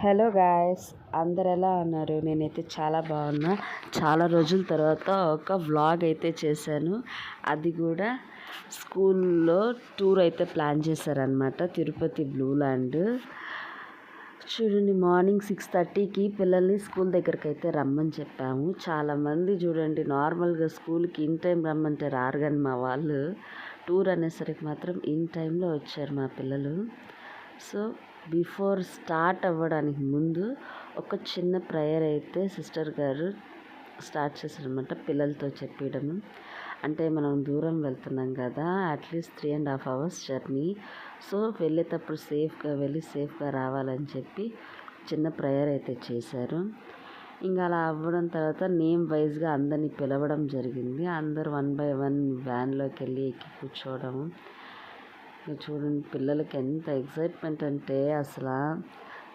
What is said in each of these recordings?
Hello guys, అందరు ఎలా ఉన్నారు? నేనైతే చాలా బాగున్నా. చాలా రోజుల తర్వాత ఒక వ్లాగ్ అయితే చేశాను. అది కూడా స్కూల్లో టూర్ అయితే ప్లాన్ చేశారనమాట, తిరుపతి బ్లూ ల్యాండ్. చూడండి, మార్నింగ్ 6:30కి పిల్లల్ని స్కూల్ దగ్గరికి అయితే రమ్మని చెప్పాము. చాలామంది చూడండి, నార్మల్గా స్కూల్కి ఇన్ టైం రమ్మంటే రారు, కానీ మా వాళ్ళు టూర్ అనేసరికి మాత్రం ఇన్ టైంలో వచ్చారు మా పిల్లలు. సో బిఫోర్ స్టార్ట్ అవ్వడానికి ముందు ఒక చిన్న ప్రేయర్ అయితే సిస్టర్ గారు స్టార్ట్ చేశారనమాట, పిల్లలతో చెప్పడం. అంటే మనం దూరం వెళ్తున్నాం కదా, అట్లీస్ట్ 3.5 hours జర్నీ. సో వెళ్ళేటప్పుడు సేఫ్గా వెళ్ళి సేఫ్గా రావాలని చెప్పి చిన్న ప్రేయర్ అయితే చేశారు. ఇంకా అలా అవ్వడం తర్వాత నేమ్ వైజ్గా అందరినీ పిలవడం జరిగింది. అందరూ 1 by 1 వ్యాన్లోకి వెళ్ళి ఎక్కి కూర్చోవడము. చూడండి, పిల్లలకి ఎంత ఎక్సైట్మెంట్ అంటే అసలు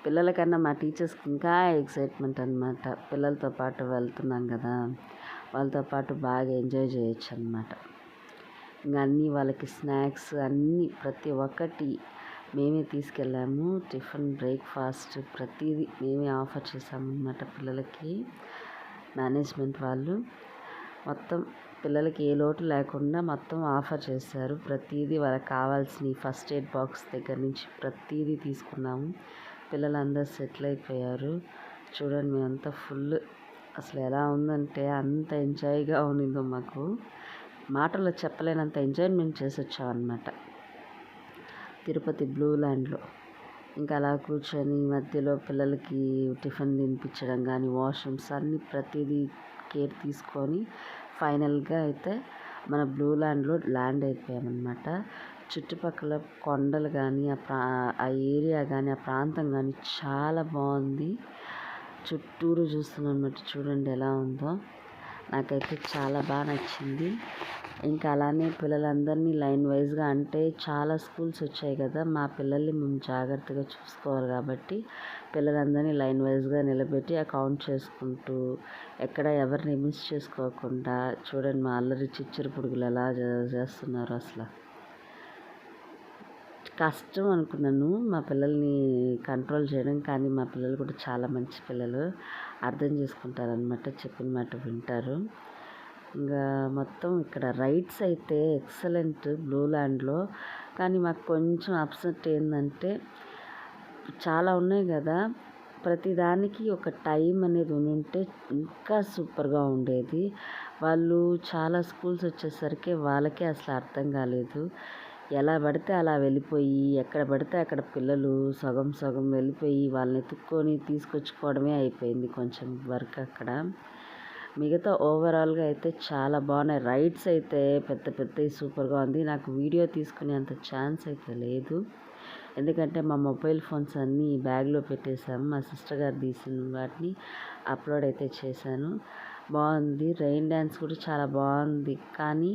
పిల్లలకన్నా మా టీచర్స్కి ఇంకా ఎక్సైట్మెంట్ అనమాట. పిల్లలతో పాటు వెళ్తున్నాం కదా, వాళ్ళతో పాటు బాగా ఎంజాయ్ చేయొచ్చు అనమాట. ఇంకా అన్నీ వాళ్ళకి స్నాక్స్ అన్నీ ప్రతి ఒక్కటి మేమే తీసుకెళ్ళాము. టిఫిన్, బ్రేక్ఫాస్ట్ ప్రతిదీ మేమే ఆఫర్ చేసామన్నమాట పిల్లలకి. మేనేజ్మెంట్ వాళ్ళు మొత్తం పిల్లలకి ఏ లోటు లేకుండా మొత్తం ఆఫర్ చేశారు. ప్రతిదీ వాళ్ళకి కావాల్సిన ఫస్ట్ ఎయిడ్ బాక్స్ దగ్గర నుంచి ప్రతిదీ తీసుకున్నాము. పిల్లలందరూ సెటిల్ అయిపోయారు. చూడండి, మేమంతా ఫుల్ అసలు ఎలా ఉందంటే అంత ఎంజాయ్గా ఉన్నిందో మాకు, మాటల్లో చెప్పలేనంత ఎంజాయ్మెంట్ చేసి వచ్చామన్నమాట తిరుపతి బ్లూ ల్యాండ్లో. ఇంకా అలా కూర్చొని మధ్యలో పిల్లలకి టిఫిన్ తినిపించడం కానీ, వాష్రూమ్స్ అన్నీ ప్రతిదీ కేర్ తీసుకొని ఫైనల్గా అయితే మన బ్లూ ల్యాండ్లో ల్యాండ్ అయిపోయామన్నమాట. చుట్టుపక్కల కొండలు కానీ, ఆ ఏరియా కానీ, ఆ ప్రాంతం కానీ చాలా బాగుంది. చుట్టూరు చూస్తున్నాం అన్నమాట. చూడండి ఎలా ఉందో, నాకైతే చాలా బాగా నచ్చింది. ఇంకా అలానే పిల్లలందరినీ లైన్ వైజ్గా, అంటే చాలా స్కూల్స్ వచ్చాయి కదా, మా పిల్లల్ని మేము జాగ్రత్తగా చూసుకోవాలి కాబట్టి పిల్లలందరినీ లైన్ వైజ్గా నిలబెట్టి కౌంట్ చేసుకుంటూ ఎక్కడ ఎవరిని మిస్ చేసుకోకుండా. చూడండి, మా అల్లరి చిచ్చురు పురుగులు ఎలా చేస్తున్నారు. అసలు కష్టం అనుకున్నాను మా పిల్లల్ని కంట్రోల్ చేయడం, కానీ మా పిల్లలు కూడా చాలా మంచి పిల్లలు, అర్థం చేసుకుంటారనమాట, చెప్పిన మాట వింటారు. ఇంకా మొత్తం ఇక్కడ రైడ్స్ అయితే ఎక్సలెంట్ బ్లూ ల్యాండ్లో. కానీ మాకు కొంచెం అప్సెట్ ఏంటంటే, చాలా ఉన్నాయి కదా, ప్రతిదానికి ఒక టైం అనేది ఉంటే ఇంకా సూపర్గా ఉండేది. వాళ్ళు చాలా స్కూల్స్ వచ్చేసరికి వాళ్ళకే అసలు అర్థం కాలేదు. ఎలా పడితే అలా వెళ్ళిపోయి, ఎక్కడ పడితే అక్కడ పిల్లలు సగం సగం వెళ్ళిపోయి వాళ్ళని ఎత్తుక్కొని తీసుకొచ్చుకోవడమే అయిపోయింది కొంచెం వర్క్ అక్కడ. మిగతా ఓవరాల్గా అయితే చాలా బాగున్నాయి. రైడ్స్ అయితే పెద్ద పెద్దవి సూపర్గా ఉంది. నాకు వీడియో తీసుకునే అంత ఛాన్స్ అయితే లేదు, ఎందుకంటే మా మొబైల్ ఫోన్స్ అన్నీ బ్యాగ్లో పెట్టేశాము. మా సిస్టర్ గారు తీసిన వాటిని అప్లోడ్ అయితే చేశాను. బాగుంది. రెయిన్ డ్యాన్స్ కూడా చాలా బాగుంది, కానీ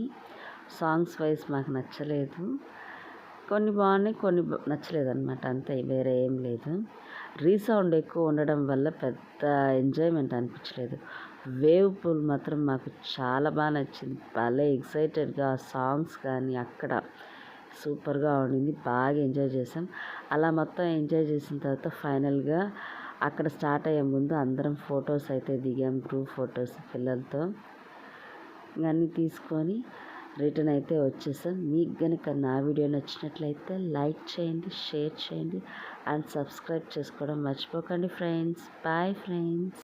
సాంగ్స్ వైజ్ మాకు నచ్చలేదు. కొన్ని బాగున్నాయి, కొన్ని నచ్చలేదు అనమాట, అంతే, వేరే ఏం లేదు. రీసౌండ్ ఎక్కువ ఉండడం వల్ల పెద్ద ఎంజాయ్మెంట్ అనిపించలేదు. వేవ్ పూల్ మాత్రం మాకు చాలా బాగా నచ్చింది. భలే ఎక్సైటెడ్గా సాంగ్స్ కానీ అక్కడ సూపర్గా ఉండింది. బాగా ఎంజాయ్ చేసాం. అలా మొత్తం ఎంజాయ్ చేసిన తర్వాత ఫైనల్గా అక్కడ స్టార్ట్ అయ్యే ముందు అందరం ఫొటోస్ అయితే దిగాం, గ్రూప్ ఫొటోస్ పిల్లలతో. ఇవన్నీ తీసుకొని రిటర్న్ అయితే వచ్చేసాం. మీకు కనుక నా వీడియో నచ్చినట్లయితే లైక్ చేయండి, షేర్ చేయండి అండ్ సబ్స్క్రైబ్ చేసుకోవడం మర్చిపోకండి ఫ్రెండ్స్. Bye friends.